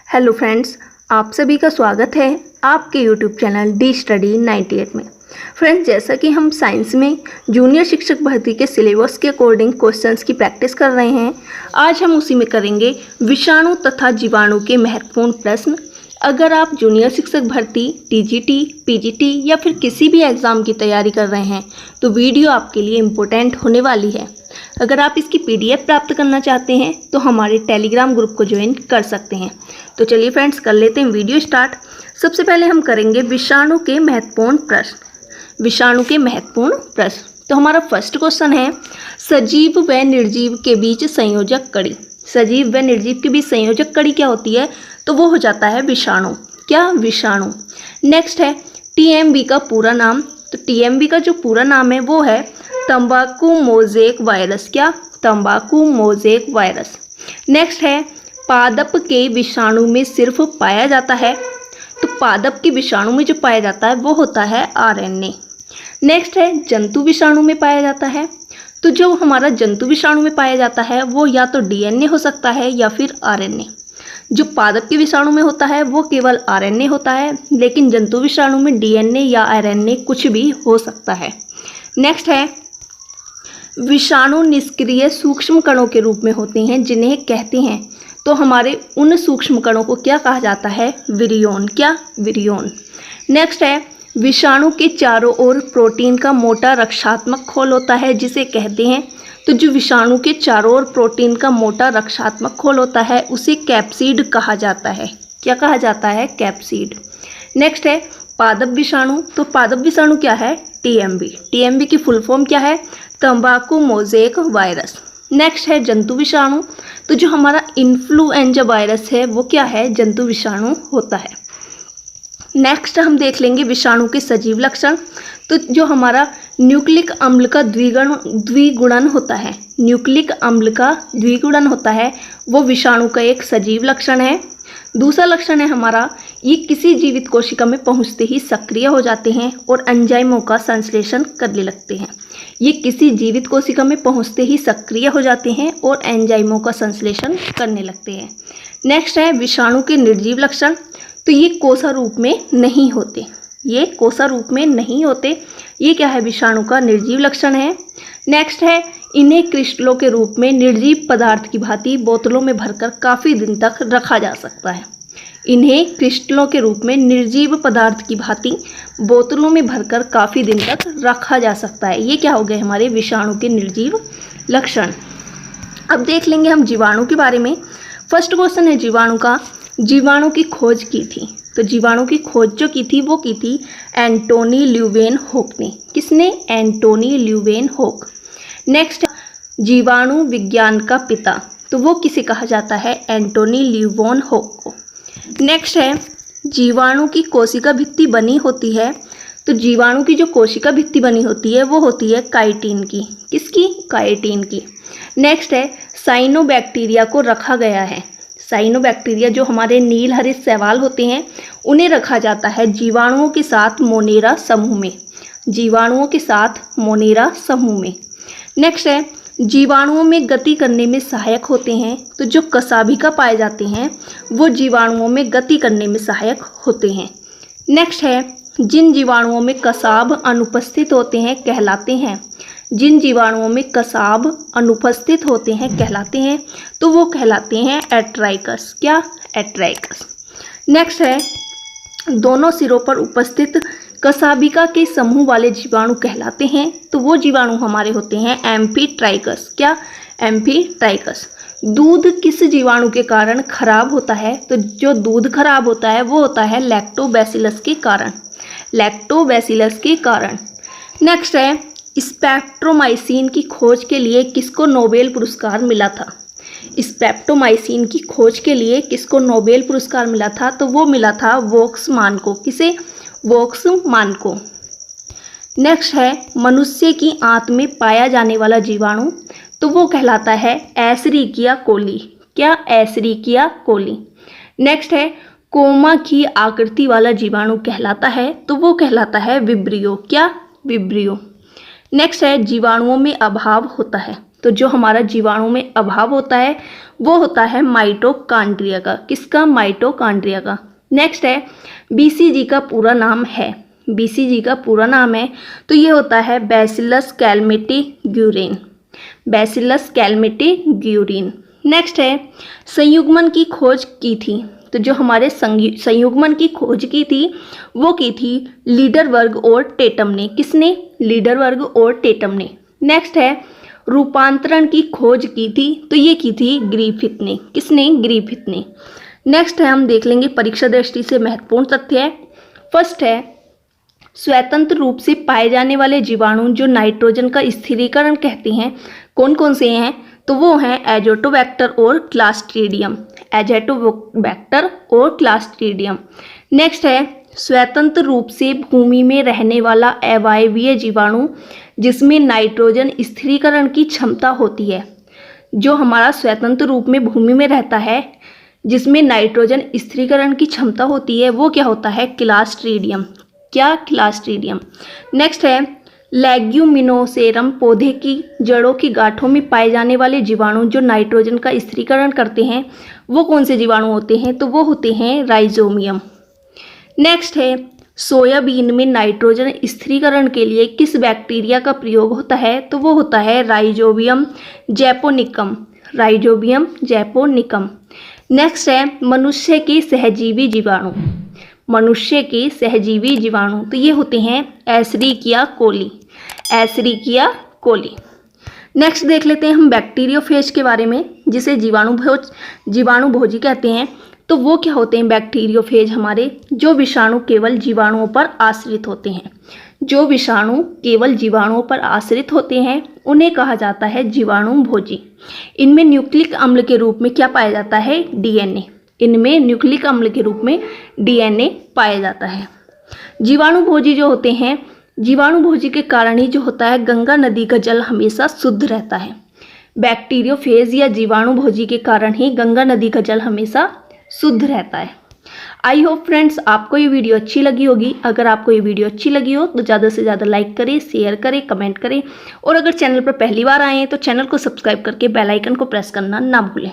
Hello friends, आप सभी का स्वागत है आपके यूट्यूब चैनल डी स्टडी 98 में। फ्रेंड्स, जैसा कि हम साइंस में जूनियर शिक्षक भर्ती के सिलेबस के अकॉर्डिंग क्वेश्चंस की प्रैक्टिस कर रहे हैं, आज हम उसी में करेंगे विषाणु तथा जीवाणु के महत्वपूर्ण प्रश्न। अगर आप जूनियर शिक्षक भर्ती, टीजीटी, पीजीटी या फिर किसी भी एग्ज़ाम की तैयारी कर रहे हैं तो वीडियो आपके लिए इम्पोर्टेंट होने वाली है। अगर आप इसकी पीडीएफ प्राप्त करना चाहते हैं तो हमारे टेलीग्राम ग्रुप को ज्वाइन कर सकते हैं। तो चलिए फ्रेंड्स, कर लेते हैं वीडियो स्टार्ट। सबसे पहले हम करेंगे विषाणु के महत्वपूर्ण प्रश्न। विषाणु के महत्वपूर्ण प्रश्न, तो हमारा फर्स्ट क्वेश्चन है, सजीव व निर्जीव के बीच संयोजक कड़ी। सजीव व निर्जीव के बीच संयोजक कड़ी क्या होती है? तो वो हो जाता है विषाणु। क्या? विषाणु। नेक्स्ट है टीएमवी का पूरा नाम। तो टीएमवी का जो पूरा नाम है वो है तंबाकू मोज़ेक वायरस। क्या? तंबाकू मोज़ेक वायरस। नेक्स्ट है पादप के विषाणु में सिर्फ पाया जाता है। तो पादप के विषाणु में जो पाया जाता है वो होता है आरएनए। नेक्स्ट है जंतु विषाणु में पाया जाता है। तो जो हमारा जंतु विषाणु में पाया जाता है वो या तो डीएनए हो सकता है या फिर आरएनए। जो पादप के विषाणु में होता है वो केवल आरएनए होता है, लेकिन जंतु विषाणु में डीएनए या आरएनए कुछ भी हो सकता है। नेक्स्ट है विषाणु निष्क्रिय सूक्ष्म कणों के रूप में होते हैं जिन्हें कहते हैं, तो हमारे उन सूक्ष्म कणों को क्या कहा जाता है? विरियोन। क्या? विरियोन। नेक्स्ट है विषाणु के चारों ओर प्रोटीन का मोटा रक्षात्मक खोल होता है जिसे कहते हैं, तो जो विषाणु के चारों ओर प्रोटीन का मोटा रक्षात्मक खोल होता है उसे कैप्सिड कहा जाता है। क्या कहा जाता है? कैप्सिड। नेक्स्ट है पादप विषाणु। तो पादप विषाणु क्या है? टीएमवी। टीएमवी की फुल फॉर्म क्या है? तंबाकू मोज़ेक वायरस। नेक्स्ट है जंतु विषाणु। तो जो हमारा इन्फ्लुएंजा वायरस है वो क्या है? जंतु विषाणु होता है। नेक्स्ट हम देख लेंगे विषाणु के सजीव लक्षण। तो जो हमारा न्यूक्लिक अम्ल का द्विगुणन होता है, न्यूक्लिक अम्ल का द्विगुणन होता है, वो विषाणु का एक सजीव लक्षण है। दूसरा लक्षण है हमारा, ये किसी जीवित कोशिका में पहुंचते ही सक्रिय हो जाते हैं और एंजाइमों का संश्लेषण करने लगते हैं। ये किसी जीवित कोशिका में पहुंचते ही सक्रिय हो जाते हैं और एंजाइमों का संश्लेषण करने लगते हैं। नेक्स्ट है विषाणु के निर्जीव लक्षण। तो ये कोसा रूप में नहीं होते। ये कोसा रूप में नहीं होते। ये क्या है? विषाणु का निर्जीव लक्षण है। नेक्स्ट है इन्हें क्रिस्टलों के रूप में निर्जीव पदार्थ की भांति बोतलों में भरकर काफ़ी दिन तक रखा जा सकता है। इन्हें क्रिस्टलों के रूप में निर्जीव पदार्थ की भांति बोतलों में भरकर काफ़ी दिन तक रखा जा सकता है। ये क्या हो गए? हमारे विषाणु के निर्जीव लक्षण। अब देख लेंगे हम जीवाणु के बारे में। फर्स्ट क्वेश्चन है जीवाणु का, जीवाणु की खोज की थी। तो जीवाणु की खोज जो की थी वो की थी एंटोनी ल्यूवेनहोक ने। किसने? एंटोनी ल्यूवेनहोक। नेक्स्ट जीवाणु विज्ञान का पिता। तो वो किसे कहा जाता है? एंटोनी ल्यूवेनहोक को। नेक्स्ट है जीवाणु की कोशिका भित्ति बनी होती है। तो जीवाणु की जो कोशिका भित्ति बनी होती है वो होती है काइटिन की। किसकी? काइटिन की। नेक्स्ट है साइनोबैक्टीरिया को रखा गया है। साइनोबैक्टीरिया जो हमारे नील हरे शैवाल होते हैं उन्हें रखा जाता है जीवाणुओं के साथ मोनेरा समूह में। जीवाणुओं के साथ मोनेरा समूह में। नेक्स्ट है जीवाणुओं में गति करने में सहायक होते हैं। तो जो कसाभिका पाए जाते हैं वो जीवाणुओं में गति करने में सहायक होते हैं। नेक्स्ट है जिन जीवाणुओं में कसाब अनुपस्थित होते हैं कहलाते हैं। जिन जीवाणुओं में कसाब अनुपस्थित होते हैं कहलाते हैं, तो वो कहलाते हैं एट्राइकस। क्या? एट्राइकस। नेक्स्ट है दोनों सिरों पर उपस्थित कसाबिका के समूह वाले जीवाणु कहलाते हैं, तो वो जीवाणु हमारे होते हैं एम्फीट्राइकस। क्या? एम्फीट्राइकस। दूध किस जीवाणु के कारण खराब होता है? तो जो दूध खराब होता है वो होता है लैक्टोबैसिलस के कारण। लैक्टोबैसिलस के कारण। नेक्स्ट है स्पेक्ट्रोमाइसिन की खोज के लिए किसको नोबेल पुरस्कार मिला था? स्पेक्ट्रोमाइसिन की खोज के लिए किसको नोबेल पुरस्कार मिला था? तो वो मिला था वोक्समान को। किसे? वोक्समान को। नेक्स्ट है मनुष्य की आंत में पाया जाने वाला जीवाणु। तो वो कहलाता है एशेरिकिया कोली। क्या? एशेरिकिया कोली। नेक्स्ट है कोमा की आकृति वाला जीवाणु कहलाता है, तो वो कहलाता है विब्रियो। क्या? विब्रियो। नेक्स्ट है जीवाणुओं में अभाव होता है। तो जो हमारा जीवाणु में अभाव होता है वो होता है माइटोकॉन्ड्रिया का। किसका? माइटोकॉन्ड्रिया का। नेक्स्ट है बीसीजी का पूरा नाम है। बीसीजी का पूरा नाम है तो ये होता है bacillus Calmette Guerin. Bacillus Calmette Guerin. Next है संयुग्मन की खोज की थी। तो जो हमारे संयुग्मन की खोज की थी वो की थी लीडरबर्ग और टेटम ने। किसने? लीडरबर्ग और टेटम ने। नेक्स्ट है रूपांतरण की खोज की थी तो ये की थी ग्रिफिथ ने। किसने? ग्रिफिथ ने। नेक्स्ट है हम देख लेंगे परीक्षा दृष्टि से महत्वपूर्ण तथ्य है। फर्स्ट है स्वतंत्र रूप से पाए जाने वाले जीवाणु जो नाइट्रोजन का स्थिरीकरण कहते हैं कौन कौन से हैं? तो वो हैं एजोटोबैक्टर और क्लास्ट्रीडियम। एजोटोबैक्टर और क्लास्ट्रीडियम। नेक्स्ट है स्वतंत्र रूप से भूमि में रहने वाला अवायवीय जीवाणु जिसमें नाइट्रोजन स्थिरीकरण की क्षमता होती है। जो हमारा स्वतंत्र रूप में भूमि में रहता है जिसमें नाइट्रोजन स्थिरीकरण की क्षमता होती है वो क्या होता है? क्लास्ट्रीडियम। क्या? क्लास्ट्रीडियम। नेक्स्ट है लेग्यूमिनोसेरम पौधे की जड़ों की गांठों में पाए जाने वाले जीवाणु जो नाइट्रोजन का स्थिरीकरण करते हैं वो कौन से जीवाणु होते हैं? तो वो होते हैं राइजोमियम। नेक्स्ट है सोयाबीन में नाइट्रोजन स्थिरीकरण के लिए किस बैक्टीरिया का प्रयोग होता है? तो वो होता है rhizobium japonicum. Rhizobium japonicum. Next है मनुष्य के सहजीवी जीवाणु। मनुष्य के सहजीवी जीवाणु तो ये होते हैं Escherichia coli. Escherichia coli. Next देख लेते हैं हम बैक्टीरियोफेज के बारे में जिसे जीवाणुभोजी कहते हैं। तो वो क्या होते हैं बैक्टीरियोफेज? हमारे जो विषाणु केवल जीवाणुओं पर आश्रित होते हैं। जो विषाणु केवल जीवाणुओं पर आश्रित होते हैं उन्हें कहा जाता है जीवाणुभोजी। इनमें न्यूक्लिक अम्ल के रूप में क्या पाया जाता है? डीएनए। इनमें न्यूक्लिक अम्ल के रूप में डीएनए पाया जाता है। जीवाणुभोजी जो होते हैं जीवाणुभोजी के कारण ही जो होता है गंगा नदी का जल हमेशा शुद्ध रहता है। बैक्टीरियोफेज या जीवाणुभोजी के कारण ही गंगा नदी का जल हमेशा शुद्ध रहता है। आई होप फ्रेंड्स आपको ये वीडियो अच्छी लगी होगी। अगर आपको ये वीडियो अच्छी लगी हो तो ज़्यादा से ज़्यादा लाइक करें, शेयर करें, कमेंट करें और अगर चैनल पर पहली बार आए हैं तो चैनल को सब्सक्राइब करके बेल आइकन को प्रेस करना ना भूलें।